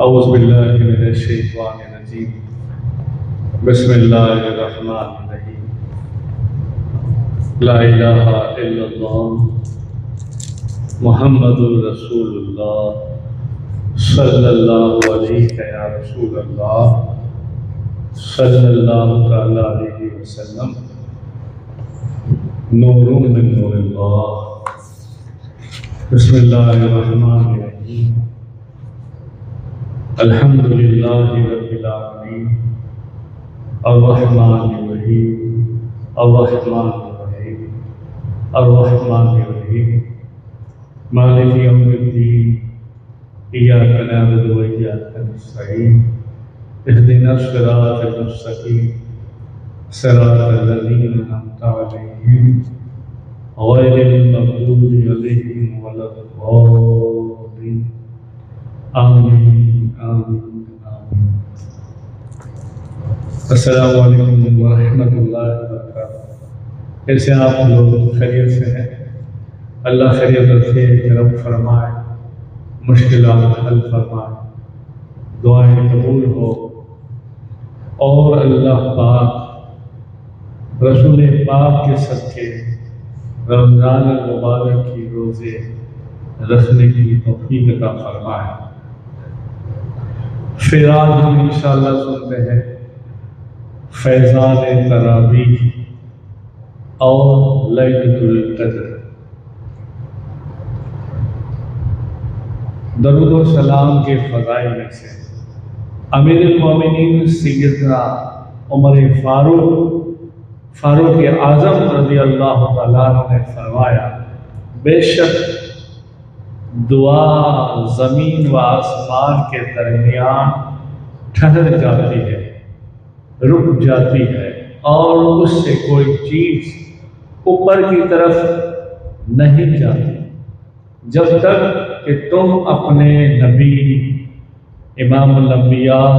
اعوذ باللہ من الشیطان الرجیم بسم اللہ الرحمن الرحیم لا الہ الا اللہ محمد رسول اللہ صلی اللہ علیہ یا رسول اللہ صلی اللہ تعالی علیہ وسلم نور من نور اللہ بسم اللہ الرحمن الرحیم الحمد للہ رب العالمین الرحمن الرحیم الرحمن الرحیم الرحمن الرحیم مالک یوم الدین ایاک نعبد و ایاک نستعین اهدنا الصراط المستقیم صراط الذین انعمت علیہم غیر المغضوب علیہم ولا الضالین آمین آمین آمین۔ السلام علیکم ورحمۃ اللہ وبرکاتہ۔ کیسے آپ لوگ خیریت سے ہیں؟ اللہ خیریت رکھے، کرم فرمائے، مشکلات حل فرمائے، دعائیں قبول ہو، اور اللہ پاک رسول پاک کے صدقے رمضان المبارک کی روزے رکھنے کی توفیق عطا فرمائے۔ پھر آج ہم انشاءاللہ سنتے ہیں فیضان تراویح اور لیلۃ القدر۔ درود و سلام کے فضائل میں سے امیر المومنین سیدنا عمر فاروق اعظم رضی اللہ تعالیٰ عنہ نے فرمایا، بے شک دعا زمین و آسمان کے درمیان ٹھہر جاتی ہے، رک جاتی ہے، اور اس سے کوئی چیز اوپر کی طرف نہیں جاتی جب تک کہ تم اپنے نبی امام الانبیاء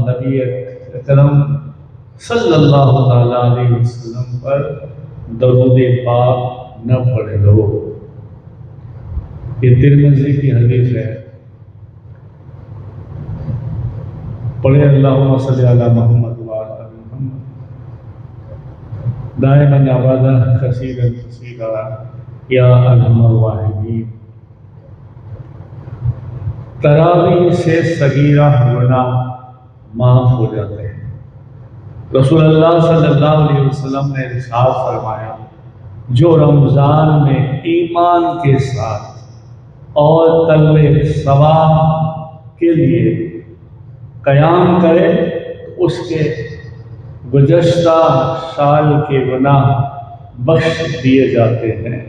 نبی اکرم صلی اللہ تعالیٰ علیہ وسلم پر درود پاک نہ پڑھ لو۔ یہ ترمذی کی حدیث ہے۔ پڑھے اللہم صلی علی محمد وعلی محمد دائماً ابدا کثیرا کثیرا یا ارحم الراحمین۔ تراویح سے صغیرہ گناہ معاف ہو جاتے ہیں۔ رسول اللہ صلی اللہ علیہ وسلم نے ارشاد فرمایا، جو رمضان میں ایمان کے ساتھ اور طلب ثواب کے لیے قیام کرے، اس کے گزشتہ سال کے گناہ بخش دیے جاتے ہیں۔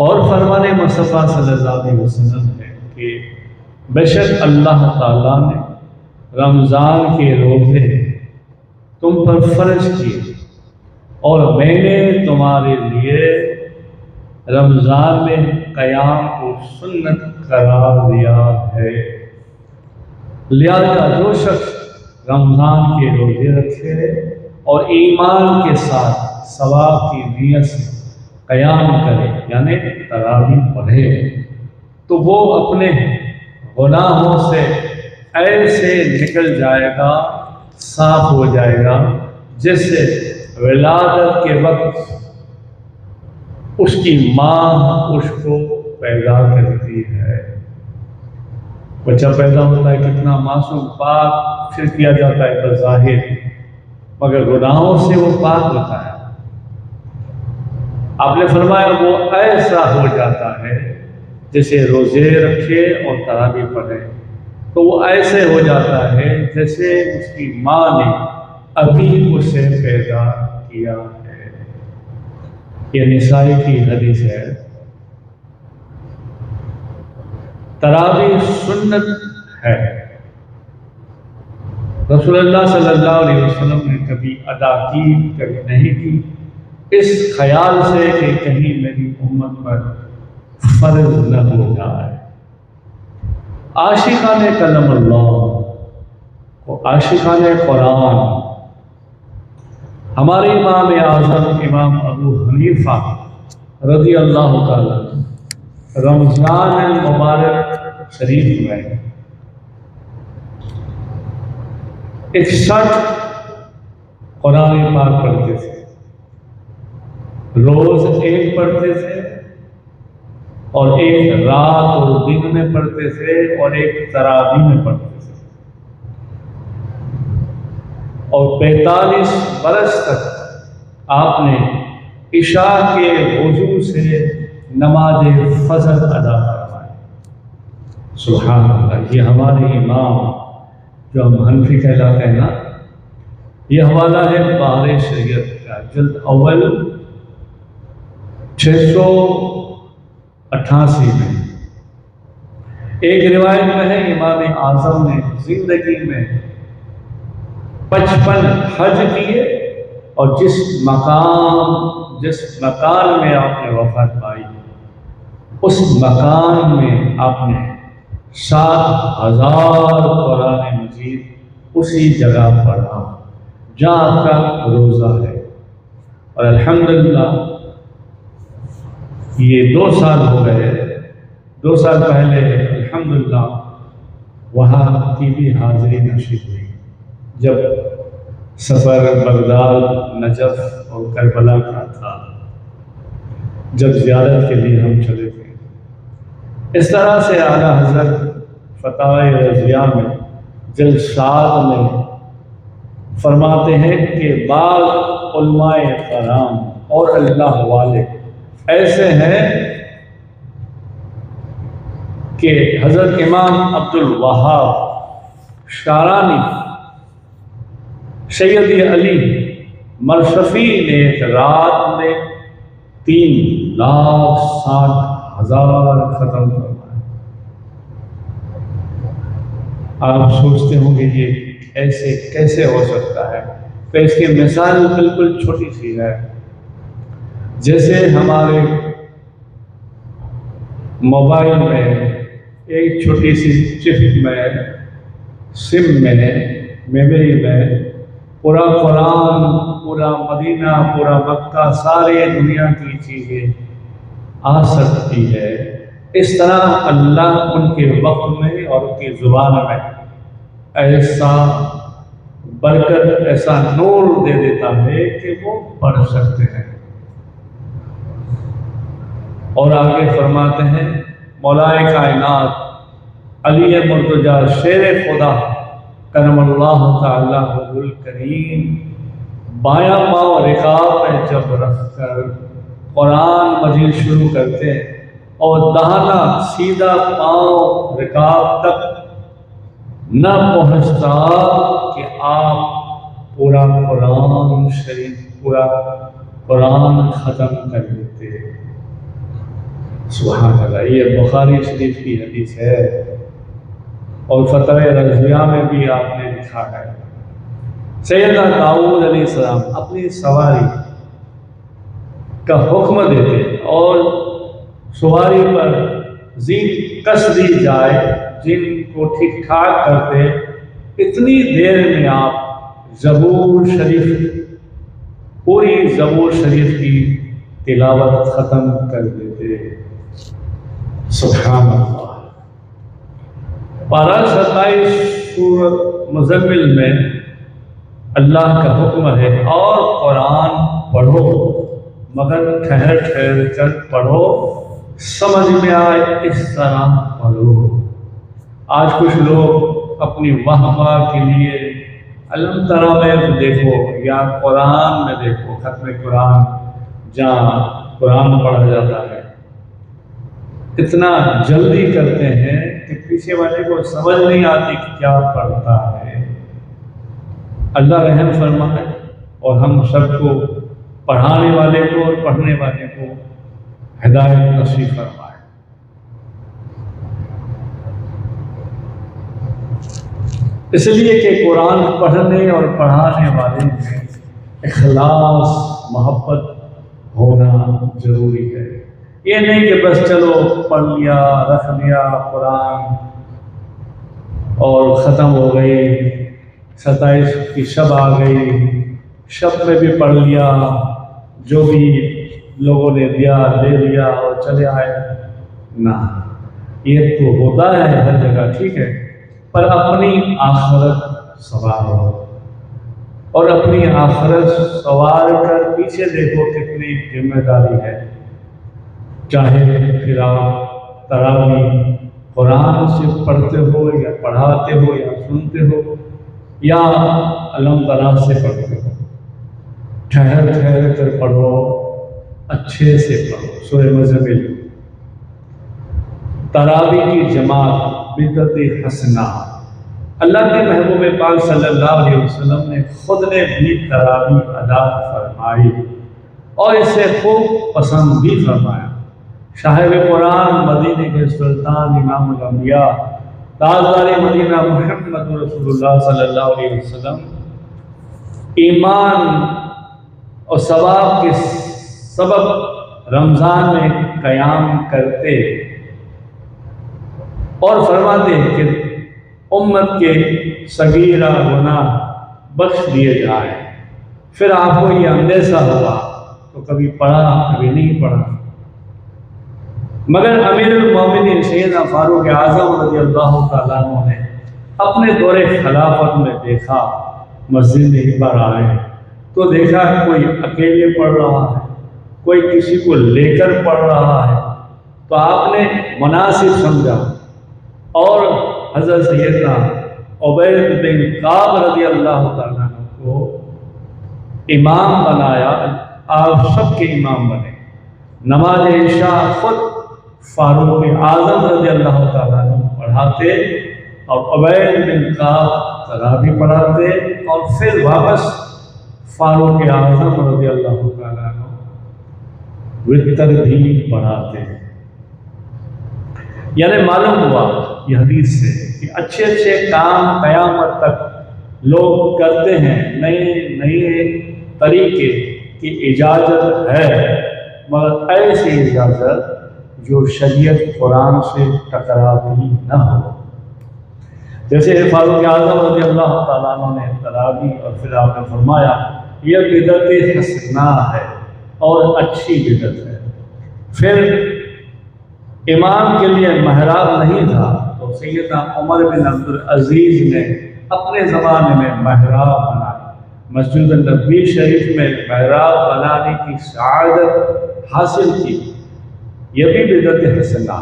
اور فرمان مصطفیٰ صلی اللہ علیہ وسلم ہے کہ بے شک اللہ تعالیٰ نے رمضان کے روزے تم پر فرض کیے، اور میں نے تمہارے لیے رمضان میں قیام کو سنت قرار دیا ہے۔ لہذا جو شخص رمضان کے روزے رکھے اور ایمان کے ساتھ ثواب کی نیت سے قیام کرے، یعنی تراویح پڑھے، تو وہ اپنے گناہوں سے ایسے نکل جائے گا، صاف ہو جائے گا، جیسے ولادت کے وقت اس کی ماں اس کو پیدا کرتی ہے۔ بچہ پیدا ہوتا ہے کتنا معصوم پاک پھر کیا جاتا ہے بظاہر، مگر گناہوں سے وہ پاک ہوتا ہے۔ آپ نے فرمایا وہ ایسا ہو جاتا ہے جیسے روزے رکھے اور تراویح پڑھے، تو وہ ایسے ہو جاتا ہے جیسے اس کی ماں نے ابھی اسے پیدا کیا ہے۔ یہ نسائی کی حدیث ہے۔ تراویح سنت ہے۔ رسول اللہ صلی اللہ علیہ وسلم نے کبھی ادا کی، کبھی نہیں کی، اس خیال سے کہ کہیں میری امت پر فرض نہ ہو جائے۔ عاشقان کلام اللہ و عاشقان قرآن، ہمارے امام اعظم امام ابو حنیفہ رضی اللہ تعالیٰ رمضان المبارک شریف میں 61 قرآن پاک پڑھتے تھے، روز ایک پڑھتے تھے، اور ایک رات اور دن میں پڑھتے تھے، اور ایک تراویح میں پڑھتے تھے، اور 45 برس تک آپ نے عشاء کے وضو سے نماز فجر ادا کروائی۔ سبحان اللہ۔ یہ ہمارے امام جو ہم حنفی کہلاتے ہیں نا، یہ حوالہ ہے بحر شریعت کا، جلد اول 688 میں۔ ایک روایت میں ہے امام اعظم نے زندگی میں 55 حج کیے، اور جس مکان میں آپ نے وفات پائی اس مکان میں آپ نے 7000 قرآن مجید اسی جگہ پڑھا جہاں آپ کا روزہ ہے۔ اور الحمدللہ یہ 2 سال ہو گئے، 2 سال پہلے الحمدللہ وہاں کی بھی حاضری نصیب ہوئی، جب سفر بغداد، نجف اور کربلا کا تھا، جب زیارت کے لیے ہم چلے تھے۔ اس طرح سے اعلیٰ حضرت فتاوی رضیہ میں جلد 7 میں فرماتے ہیں کہ بعض علماء کرام اور اللہ والے ایسے ہیں کہ حضرت امام عبدالوہاب شارانی، سیدی علی مرشفی نے ایک رات میں 3,60,000 ختم فرمائے۔ آپ سوچتے ہوں گے یہ ایسے کیسے ہو سکتا ہے؟ تو اس کی مثال بالکل چھوٹی سی ہے، جیسے ہمارے موبائل میں ایک چھوٹی سی چپ میں، سم میں، میموری میں پورا قرآن، پورا مدینہ، پورا مکہ، سارے دنیا کی چیزیں آ سکتی ہے، اس طرح اللہ ان کے وقت میں اور ان کی زبان میں ایسا برکت، ایسا نور دے دیتا ہے کہ وہ پڑھ سکتے ہیں۔ اور آگے فرماتے ہیں مولائے کائنات علی مرتضیٰ شیر خدا کرم اللہ تعالیٰ حضور کریم بایاں پاؤں رکاب پہ جب رکھ کر قرآن مجید شروع کرتے اور داہنا سیدھا پاؤں رکاب تک نہ پہنچتا کہ آپ پورا قرآن شریف، پورا قرآن ختم کر دیتے۔ سبحان اللہ۔ یہ بخاری شریف کی حدیث ہے، اور فتوی رضویہ میں بھی آپ نے لکھا ہے۔ سیدنا داؤد علیہ السلام اپنی سواری کا حکم دیتے اور سواری پر زین کس دی جائے، جن کو ٹھیک ٹھاک کرتے، اتنی دیر میں آپ زبور شریف، پوری زبور شریف کی تلاوت ختم کر دیتے۔ سبحان اللہ۔ پارہ 27 سورۃ مزمل میں اللہ کا حکم ہے اور قرآن پڑھو، مگر ٹھہر ٹھہر کر پڑھو، سمجھ میں آئے اس طرح پڑھو۔ آج کچھ لوگ اپنی واہ واہ کے لیے علم ترا میں دیکھو یا قرآن میں دیکھو، ختم قرآن جہاں قرآن پڑھا جاتا ہے، اتنا جلدی کرتے ہیں کہ پیچھے والے کو سمجھ نہیں آتی کہ کیا پڑھتا ہے۔ اللہ رحم فرمائے اور ہم سب کو، پڑھانے والے کو اور پڑھنے والے کو ہدایت نصیب فرمائے۔ اس لیے کہ قرآن پڑھنے اور پڑھانے والے میں اخلاص، محبت ہونا ضروری ہے۔ یہ نہیں کہ بس چلو پڑھ لیا، رکھ لیا قرآن اور ختم ہو گئی، 27 کی شب آ گئی، شب میں بھی پڑھ لیا، جو بھی لوگوں نے دیا لے لیا اور چلے آئے۔ نہ، یہ تو ہوتا ہے ہر جگہ، ٹھیک ہے، پر اپنی آخرت سنوارو، اور اپنی آخرت سنوار کر پیچھے دیکھو کتنی ذمہ داری ہے۔ چاہے پھر آپ تراویح قرآن سے پڑھتے ہو یا پڑھاتے ہو یا سنتے ہو یا علم ترا سے پڑھتے ہو، ٹھہر ٹھہر کر پڑھو، اچھے سے پڑھو۔ سورہ مزمل تراویح کی جماعت بدعت حسنہ، اللہ کے محبوب پاک صلی اللہ علیہ وسلم نے خود نے بھی تراویح ادا فرمائی اور اسے خوب پسند بھی فرمایا۔ صاحب قرآن مدینے کے سلطان امام الانبیاء تاجدار مدینہ محمد رسول اللہ صلی اللہ علیہ وسلم ایمان اور ثواب کے سبب رمضان میں قیام کرتے اور فرماتے ہیں کہ امت کے صغیرہ گناہ بخش دیے جائیں۔ پھر آپ کو یہ اندیشہ ہوا تو کبھی پڑھا کبھی نہیں پڑھا، مگر امیر المومنین سیدنا فاروق اعظم رضی اللہ تعالیٰ عنہ نے اپنے دور خلافت میں دیکھا مسجد میں ہی پڑھ رہے ہیں تو دیکھا کوئی اکیلے پڑھ رہا ہے، کوئی کسی کو لے کر پڑھ رہا ہے، تو آپ نے مناسب سمجھا اور حضرت سیدنا عبید بن کعب رضی اللہ تعالیٰ عنہ کو امام بنایا۔ آپ سب کے امام بنے۔ نماز عشاء خود فاروق اعظم رضی اللہ تعالیٰ عنہ پڑھاتے اور عبید بن کعب تراویح پڑھاتے اور پھر واپس فاروق اعظم رضی اللہ تعالیٰ عنہ وتر بھی پڑھاتے۔ یعنی معلوم ہوا یہ حدیث سے کہ اچھے اچھے کام قیامت تک لوگ کرتے ہیں، نئے نئے طریقے کی اجازت ہے، مگر ایسی اجازت جو شریعت قرآن سے ٹکراتی نہ ہو۔ جیسے فاروق اعظم رضی اللہ تعالیٰ عنہ نے تراویح اور پھر آپ نے فرمایا یہ بدعت حسنہ ہے اور اچھی بدعت ہے۔ پھر امام کے لیے محراب نہیں تھا تو سیدنا عمر بن عبدالعزیز نے اپنے زمانے میں محراب بنایا، مسجد نبوی شریف میں محراب بنانے کی سعادت حاصل کی۔ یہ بھی بدعت حسنہ۔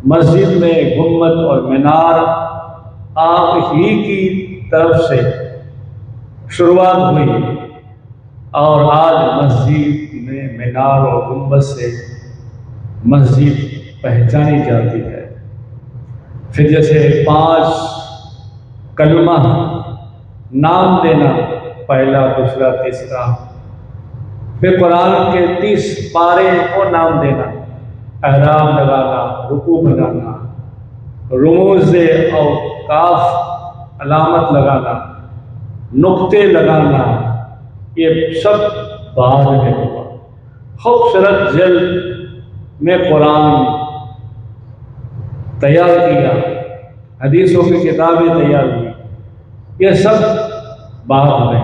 مسجد میں گنبد اور مینار آپ ہی کی طرف سے شروعات ہوئی اور آج مسجد میں مینار اور گنبد سے مسجد پہچانی جاتی ہے۔ پھر جیسے 5 کلمہ نام دینا، پہلا دوسرا تیسرا، پھر قرآن کے 30 پارے کو نام دینا، احرام لگانا، رکوع بنانا، رموز اوقاف علامت لگانا، نقطے لگانا، یہ سب بعد میں ہوا۔ خوبصورت جلد میں قرآن تیار کیا، حدیثوں کی کتابیں تیار ہوئی، یہ سب بعد میں۔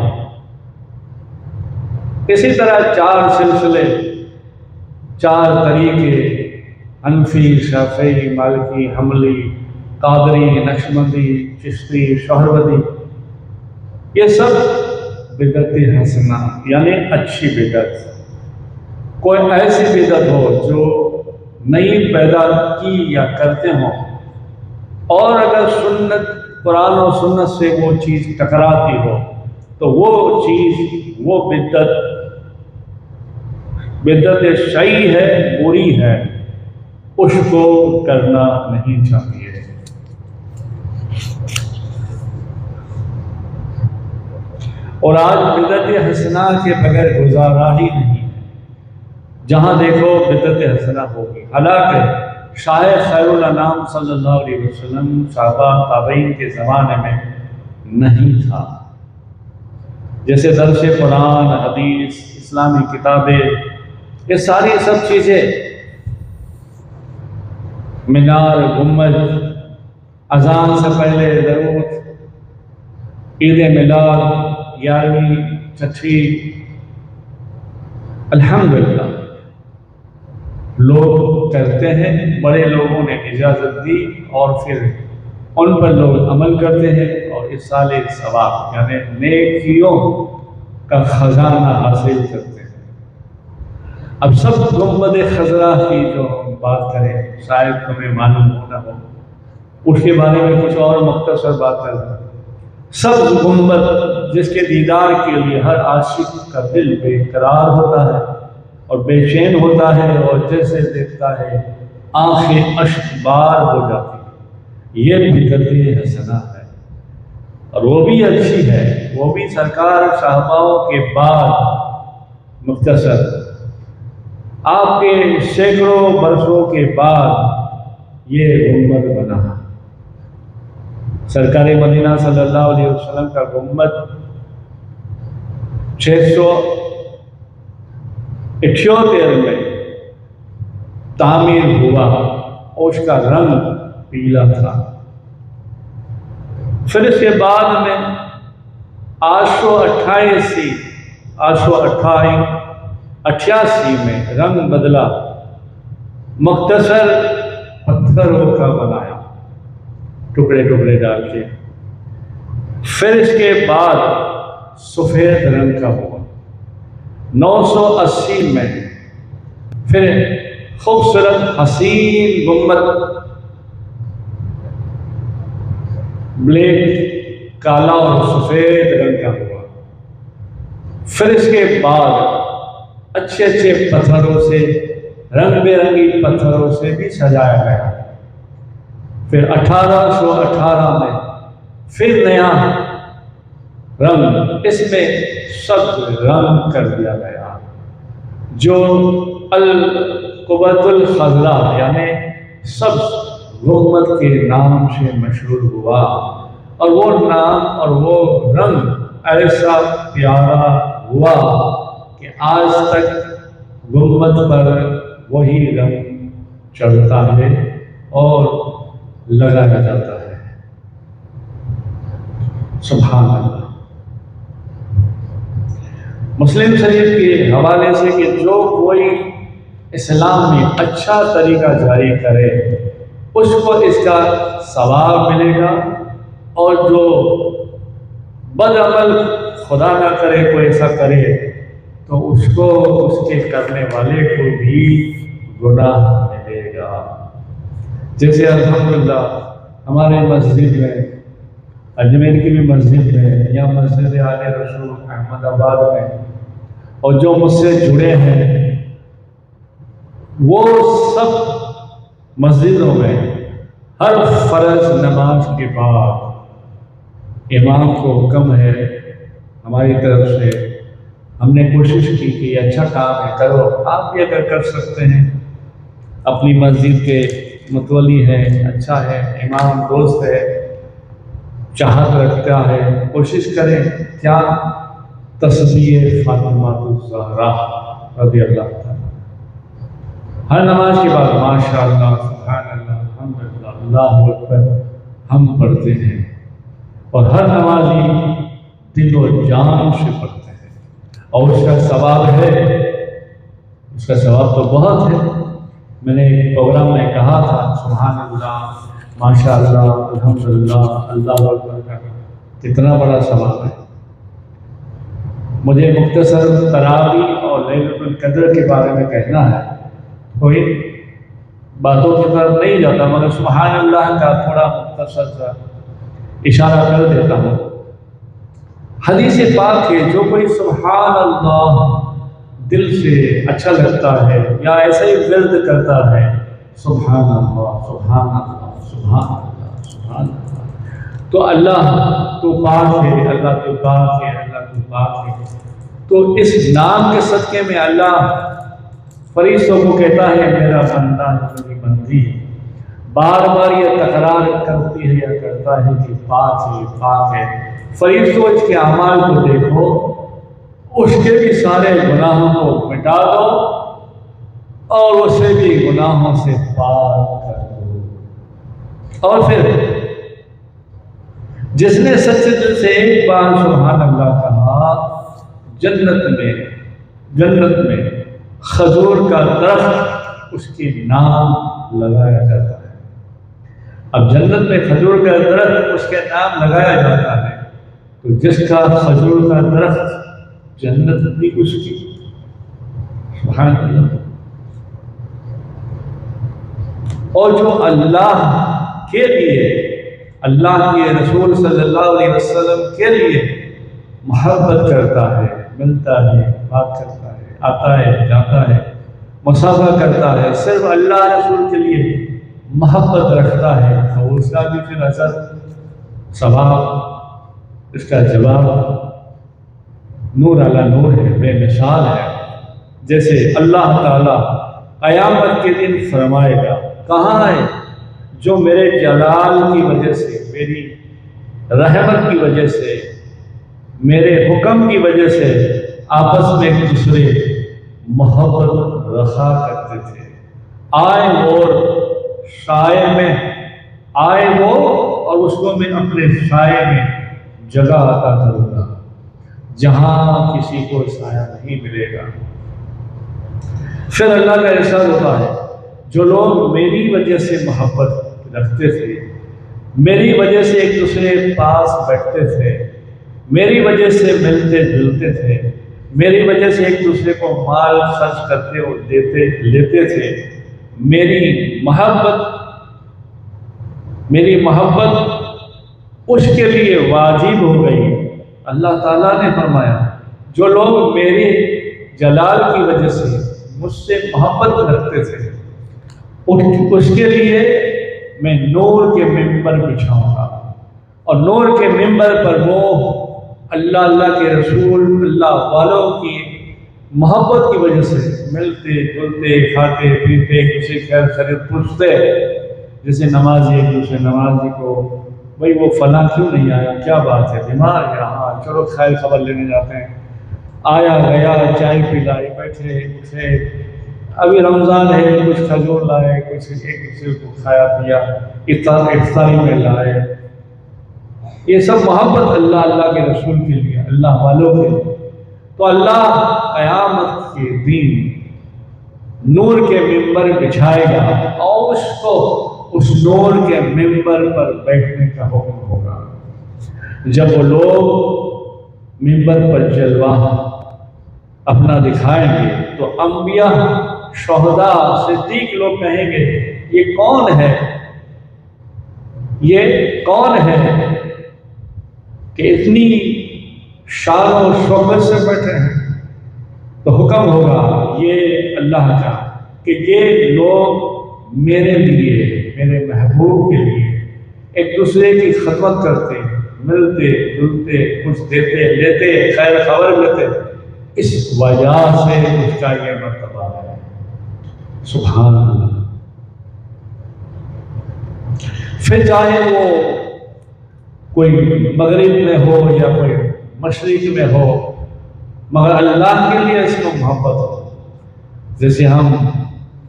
اسی طرح 4 سلسلے، 4 طریقے، حنفی، شافعی، مالکی، حنبلی، قادری، نقشبندی، چشتی، سہروردی، یہ سب بدعت حسنہ یعنی اچھی بدعت۔ کوئی ایسی بدعت ہو جو نئی پیدا کی یا کرتے ہوں، اور اگر سنت قرآن و سنت سے وہ چیز ٹکراتی ہو تو وہ چیز، وہ بدعت شیعی ہے، بری ہے، اس کو کرنا نہیں چاہیے۔ اور آج بدعت حسنہ کے بغیر گزارا ہی نہیں ہے، جہاں دیکھو بدعت حسنہ ہوگی۔ حالانکہ شاہ خیر الانام صلی اللہ علیہ وسلم صحابہ تابعین کے زمانے میں نہیں تھا۔ جیسے درس قرآن، حدیث، اسلامی کتابیں، یہ ساری سب چیزیں، مینار، گنبد، اذان سے پہلے درود، عید میلاد، 11ویں، 6ٹھی، الحمدللہ لوگ کرتے ہیں، بڑے لوگوں نے اجازت دی اور پھر ان پر لوگ عمل کرتے ہیں اور اصال ثواب یعنی نیکیوں کا خزانہ حاصل کرتے ہیں۔ اب سب گنبد خضرا کی جو ہم بات کریں شاید تمہیں معلوم ہونا ہو، اس کے بارے میں کچھ اور مختصر بات کریں۔ سب گنبد جس کے دیدار کے لیے ہر عاشق کا دل بے قرار ہوتا ہے اور بے چین ہوتا ہے، اور جیسے دیکھتا ہے آنکھیں اشک بار ہو جاتی ہیں، یہ بدعت حسنہ ہے اور وہ بھی اچھی ہے، وہ بھی سرکار صحاباؤں کے بعد مختصر آپ کے سینکڑوں برسوں کے بعد یہ گنبد بنا۔ سرکار مدینہ صلی اللہ علیہ وسلم کا گنبد 678 میں تعمیر ہوا اور اس کا رنگ پیلا تھا۔ پھر اس کے بعد میں 888 میں رنگ بدلا، مختصر پتھروں کا بنایا ٹکڑے ٹکڑے ڈال کے۔ پھر اس کے بعد سفید رنگ کا ہوا۔ 980 میں پھر خوبصورت حسین گنبد بلیک کالا اور سفید رنگ کا ہوا۔ پھر اس کے بعد اچھے اچھے پتھروں سے، رنگ برنگی پتھروں سے بھی سجایا گیا۔ پھر 1818 میں پھر نیا رنگ اس میں سبز رنگ کر دیا گیا، جو القبۃ الخضرا یعنی سبز گنبد کے نام سے مشہور ہوا، اور وہ نام اور وہ رنگ ایسا پیارا ہوا کہ آج تک گنبد پر وہی رنگ چڑھتا ہے اور لگایا جاتا ہے۔ سبحان اللہ۔ مسلم شریف کے حوالے سے کہ جو کوئی اسلام میں اچھا طریقہ جاری کرے اس کو اس کا ثواب ملے گا، اور جو بد عمل خدا نہ کرے کوئی ایسا کرے تو اس کو اس کے کرنے والے کو بھی گناہ ملے گا۔ جیسے الحمدللہ ہمارے مسجد میں، اجمیر کی بھی مسجد میں یا مسجد آل رسول احمد آباد میں، اور جو مجھ سے جڑے ہیں وہ سب مسجدوں میں ہر فرض نماز کے بعد امام کو حکم ہے ہماری طرف سے، ہم نے کوشش کی کہ یہ اچھا کام ہے کرو، آپ بھی اگر کر سکتے ہیں، اپنی مسجد کے متولی ہے، اچھا ہے، امام دوست ہے، چاہت رکھتا ہے، کوشش کریں کیا تسبیح فاطمہ الزہرا رضی اللہ تعالیٰ ہر نماز کے بعد ماشاء اللہ سبحان اللہ الحمدللہ اللہ اکبر ہم پڑھتے ہیں، اور ہر نمازی دل و جان سے پڑھتے ہیں، اور اس کا ثواب ہے، اس کا ثواب تو بہت ہے۔ میں نے ایک پروگرام میں کہا تھا سبحان اللہ ماشاء اللہ الحمدللہ اللہ اکبر کا کتنا بڑا ثواب ہے۔ مجھے مختصر تراویح اور لیلۃ القدر کے بارے میں کہنا ہے، کوئی باتوں کی طرف نہیں جاتا، مگر سبحان اللہ کا تھوڑا مختصر سا اشارہ کر دیتا ہوں۔ حدیث پاک ہے جو کوئی سبحان اللہ دل سے اچھا لگتا ہے یا ایسا ہی ورد کرتا ہے، سبحان اللہ سبحان اللہ سبحان اللہ سبحان اللہ، تو اللہ تو پاک ہے، اللہ تو پاک ہے، اللہ تو پاک ہے، تو اس نام کے صدقے میں اللہ فرشتوں کو کہتا ہے میرا بندہ میری بندی ہے، بار بار یہ تکرار کرتی ہے یا کرتا ہے کہ پاک ہے پاک ہے۔ فرشتوں اس کے اعمال کو دیکھو، اس کے بھی سارے گناہوں کو مٹا دو اور اسے بھی گناہوں سے پاک کر دو، اور پھر جس نے سچے دل سے ایک بار سبحان اللہ کہا، جنت میں کھجور کا درخت اس کے نام لگایا جاتا ہے۔ اب جنت میں کھجور کا درخت اس کے نام لگایا جاتا ہے، تو جس کا کھجور کا درخت جنت بھی اس کی، سبحان اللہ۔ اور جو اللہ کے لیے، اللہ کے رسول صلی اللہ علیہ وسلم کے لیے محبت کرتا ہے، ملتا ہے، بات کرتا ہے، آتا ہے، جاتا ہے، مصافحہ کرتا ہے، صرف اللہ رسول کے لیے محبت رکھتا ہے، تو اس کا بھی پھر اثر، ثواب، اس کا جواب نور علی نور ہے، بے مثال ہے۔ جیسے اللہ تعالیٰ قیامت کے دن فرمائے گا، کہاں ہے جو میرے جلال کی وجہ سے، میری رحمت کی وجہ سے، میرے حکم کی وجہ سے آپس میں ایک دوسرے محبت رکھا کرتے تھے، آئے اور سائے میں آئے وہ، اور اس کو میں اپنے سائے میں جگہ عطا کروں گا جہاں کسی کو سایہ نہیں ملے گا۔ پھر اللہ کا ارشاد ہوتا ہے، جو لوگ میری وجہ سے محبت رکھتے تھے، میری وجہ سے ایک دوسرے پاس بیٹھتے تھے، میری وجہ سے ملتے جلتے تھے، میری وجہ سے ایک دوسرے کو مال خرچ کرتے اور لیتے تھے، میری محبت اس کے لیے واجب ہو گئی۔ اللہ تعالیٰ نے فرمایا، جو لوگ میرے جلال کی وجہ سے مجھ سے محبت رکھتے تھے، اس کے لیے میں نور کے ممبر بچھاؤں گا، اور نور کے ممبر پر وہ اللہ کے رسول، اللہ والوں کی محبت کی وجہ سے ملتے جلتے، کھاتے پیتے، کسی خیر خرید پوچھتے، جیسے نمازی ایک دوسرے نمازی کو، بھائی وہ فلاں کیوں نہیں آیا، کیا بات ہے، بیمار ہے، ہاں چلو خیر خبر لینے جاتے ہیں، آیا گیا، چائے پلائی، بیٹھے اٹھے، ابھی رمضان ہے، کچھ کھجور لائے، کچھ ایک دوسرے کو کھایا پیا، افطاری میں لائے۔ یہ سب محبت اللہ کے رسول کے لیے، اللہ والوں کے لیے۔ تو اللہ قیامت کے دن نور کے ممبر بچھائے گا، اور اس کو اس نور کے ممبر پر بیٹھنے کا حکم ہوگا۔ جب وہ لوگ ممبر پر جلوہ اپنا دکھائیں گے تو انبیاء، شہداء، صدیق لوگ کہیں گے، یہ کون ہے، یہ کون ہے کہ اتنی شان و شوکت سے بیٹھے ہیں؟ تو حکم ہوگا یہ اللہ کا کہ یہ لوگ میرے لیے، میرے محبوب کے لیے ایک دوسرے کی خدمت کرتے، ملتے جلتے، کچھ دیتے لیتے، خیر خبر لیتے، اس وجہ سے اس کا یہ مرتبہ ہے۔ سبحان اللہ۔ پھر چاہے وہ کوئی مغرب میں ہو یا کوئی مشرق میں ہو، مگر اللہ کے لیے اس کو محبت ہو۔ جیسے ہم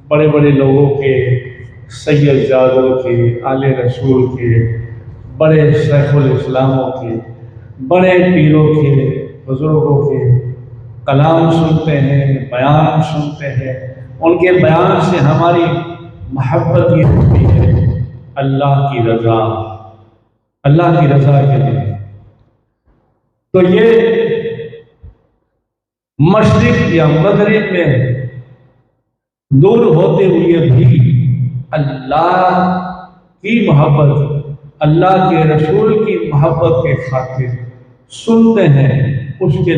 بڑے بڑے لوگوں کے، سید زادوں کے، آل رسول کے، بڑے شیخ الاسلاموں کے، بڑے پیروں کے، بزرگوں کے کلام سنتے ہیں، بیان سنتے ہیں، ان کے بیان سے ہماری محبت یہ ہوتی ہے اللہ کی رضا، اللہ کی رضا کے لیے۔ تو یہ مشرق یا مغرب میں دور ہوتے ہوئے بھی اللہ کی محبت، اللہ کے رسول کی محبت کے خاطر سنتے ہیں، اس کے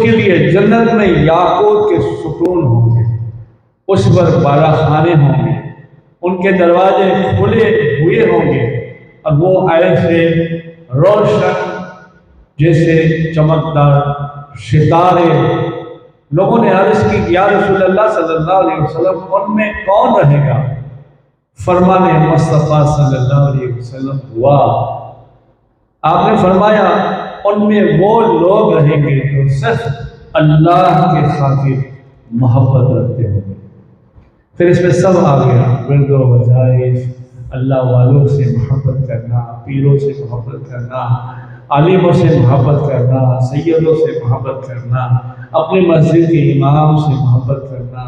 لیے جنت میں یاقوت کے ستون ہوں گے، اس پر بالا خانے ہوں گے، ان کے دروازے کھلے ہوئے ہوں گے، اور وہ ایسے روشن جیسے چمکدار ستارے۔ لوگوں نے عرض کی یا رسول اللہ صلی اللہ علیہ وسلم، ان میں کون رہے گا؟ فرمان مصطفیٰ صلی اللہ علیہ وسلم ہوا، آپ نے فرمایا ان میں وہ لوگ رہیں گے جو صرف اللہ کے خاطر محبت رکھتے ہوں گے۔ پھر اس میں سب آ گیا، ورد و وظائف، اللہ والوں سے محبت کرنا، پیروں سے محبت کرنا، عالموں سے محبت کرنا، سیدوں سے محبت کرنا، اپنی مسجد کے امام سے محبت کرنا،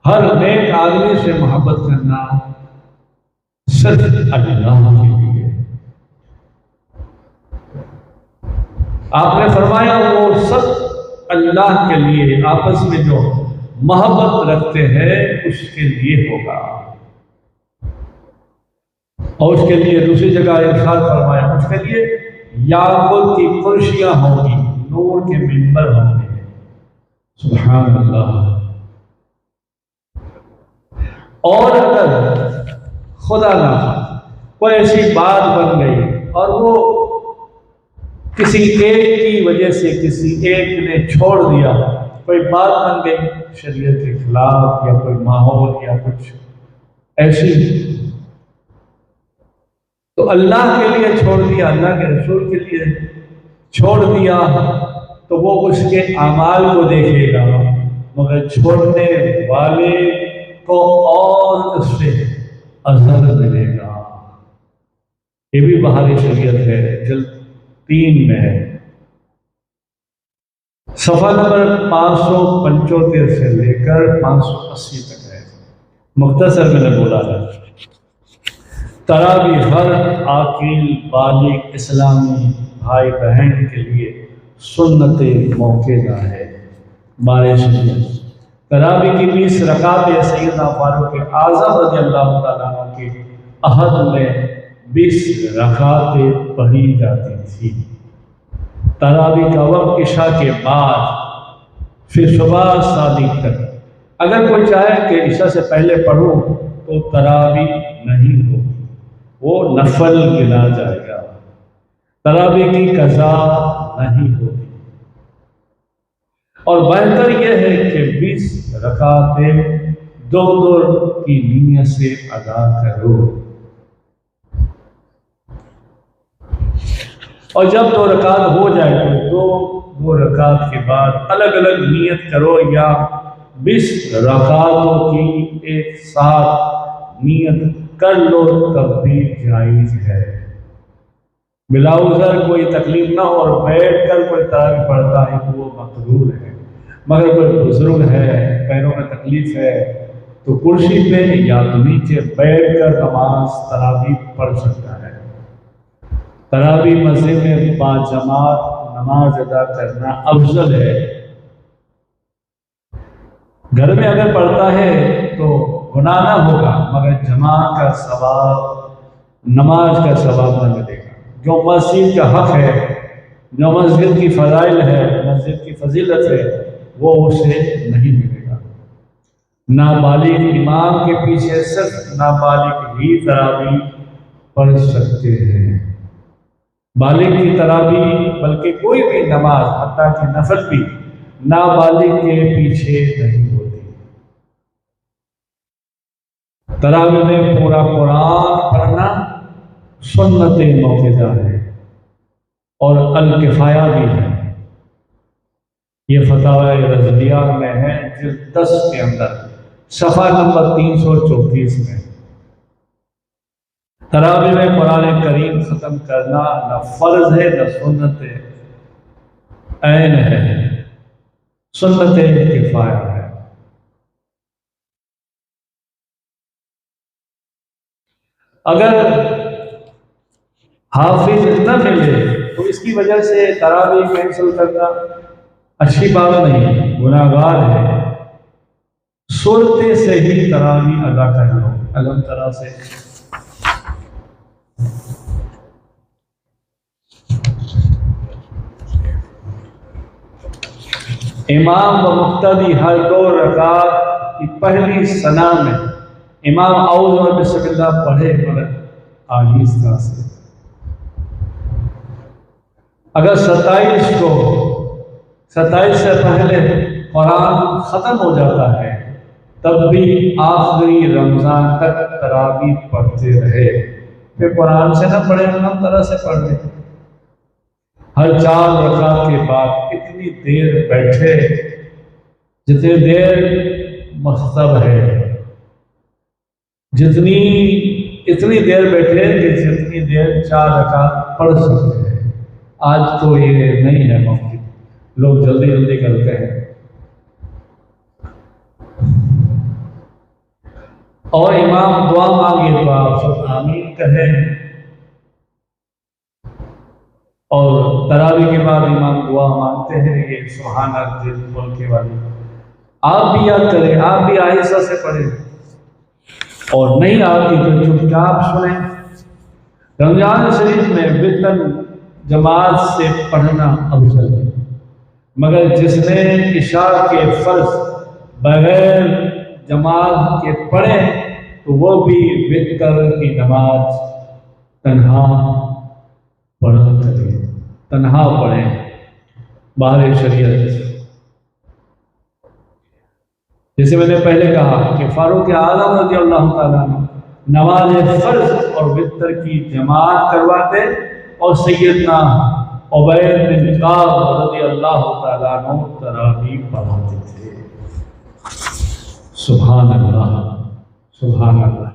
ہر نیک آدمی سے محبت کرنا صرف اللہ کے لیے۔ آپ نے فرمایا وہ سب اللہ کے لیے آپس میں جو محبت رکھتے ہیں اس کے لیے ہوگا۔ اور اس کے لیے دوسری جگہ ارشاد فرمایا اس کے لیے یاقوت کی کرسیاں ہوں گی، نور کے منبر ہوں گے۔ سبحان اللہ۔ اور اگر خدا نہ کوئی ایسی بات بن گئی اور وہ کسی ایک کی وجہ سے کسی ایک نے چھوڑ دیا، کوئی بات بن گئی شریعت کے خلاف یا کوئی ماحول یا کچھ ایسی، تو اللہ کے لیے چھوڑ دیا، اللہ کے رسول کے لیے چھوڑ دیا، تو وہ اس کے اعمال کو دیکھے گا، مگر چھوڑنے والے کو اور اس سے اجر ملے گا۔ یہ بھی بہار شریعت ہے، جلد 3 میں ہے، صفحہ نمبر 575 سے لے کر 580 تک ہے، مختصر میں نے بولا ہے۔ تراویح ہر عاقل بالغ اسلامی بھائی بہن کے لیے سنت موقع ہے۔ بارے شریعت تراویح کی 20 رکعتیں سیدنا فاروق اعظم رضی اللہ تعالیٰ عنہ کے عہد میں 20 رکعتیں پڑھی جاتی تھی۔ تراویح کا وقت عشاء کے بعد پھر صبح صادق تک۔ اگر کوئی چاہے کہ عشاء سے پہلے پڑھوں تو تراویح نہیں ہوگی، وہ نفل گنا جائے گا، تراویح کی قضا نہیں ہوگی۔ اور بہتر یہ ہے کہ 20 رکعتیں 2 کی نیت سے ادا کرو، اور جب 2 رکعت ہو جائے تو 2 رکعت کے بعد الگ الگ نیت کرو، یا 20 رکعتوں کی ایک ساتھ نیت کر لو تب بھی جائز ہے۔ بلا عذر کوئی تکلیف نہ ہو اور بیٹھ کر کوئی تراویح پڑھتا ہے تو وہ مقبول ہے، مگر کوئی بزرگ ہے، پیروں میں تکلیف ہے، تو کرسی پہ یا تو نیچے بیٹھ کر نماز تراویح پڑھ سکتا ہے۔ تراویح مسجد میں باجماعت نماز ادا کرنا افضل ہے۔ گھر میں اگر پڑھتا ہے تو گناہ نہ ہوگا، مگر جماعت کا ثواب، نماز کا ثواب نہ ملے گا۔ جو مسجد کا حق ہے، جو مسجد کی فضائل ہے، مسجد کی فضیلت ہے، وہ اسے نہیں ملے گا۔ نابالغ امام کے پیچھے صرف نابالغ ہی تراویح پڑھ سکتے ہیں، بالغ کی تراویح بلکہ کوئی بھی نماز حتیٰ کہ نفل بھی نابالغ کے پیچھے نہیں ہوتی۔ تراویح میں پورا قرآن پڑھنا سنت موقع ہے اور الکفایہ بھی ہے۔ یہ فتاوی رضویہ میں ہے، جلد 10 کے اندر صفحہ نمبر 334 میں۔ تراویح میں قرآن کریم ختم کرنا نہ فرض ہے نہ سنت عین ہے، سنت کفایہ ہے۔ اگر حافظ نہ ملے تو اس کی وجہ سے تراویح کینسل کرنا اچھی بات نہیں، گناہ گار ہے۔ صورت سے ہی تراویح ادا کر لو، الگ طرح سے۔ امام و مقتدی ہر 2 رکعت کی پہلی ثنا میں امام اعوذ و بسم اللہ پڑھے، مگر آہستہ سے۔ اگر 27 سے پہلے قرآن ختم ہو جاتا ہے تب بھی آخری رمضان تک تراویح پڑھتے رہے، پھر قرآن سے نہ پڑھے، ہم طرح سے پڑھ لیں۔ ہر 4 رکعت کے بعد اتنی دیر بیٹھے جتنی دیر مستحب ہے، اتنی دیر بیٹھے کہ جتنی دیر 4 رکعت پڑھ سکتے ہیں۔ آج تو یہ نہیں ہے موقع، لوگ جلدی جلدی کرتے ہیں، اور امام دعا مانگے تو آپ سب آمین کہیں، اور تراویح کے بعد امام دعا مانگتے ہیں یہ سبحان ربی العظیم کے والی، آپ بھی یاد کریں، آپ بھی آہستہ سے پڑھیں، اور نہیں آتی تو چپ چاپ سنیں۔ رمضان شریف میں وطر جماعت سے پڑھنا افضل ہے، مگر جس نے عشاء کے فرض بغیر جماعت کے پڑھے تو وہ بھی وطر کی نماز تنہا پڑھا کرے، تنہا پڑھیں باہر شریعت۔ جیسے میں نے پہلے کہا کہ فاروق اعظم رضی اللہ تعالیٰ عنہ نماز فرض اور وطر کی جماعت کرواتے، اور سیدنا عبید بن کعب رضی اللہ تعالیٰ عنہ تراویح پڑھاتے تھے۔ سبحان اللہ، سبحان اللہ۔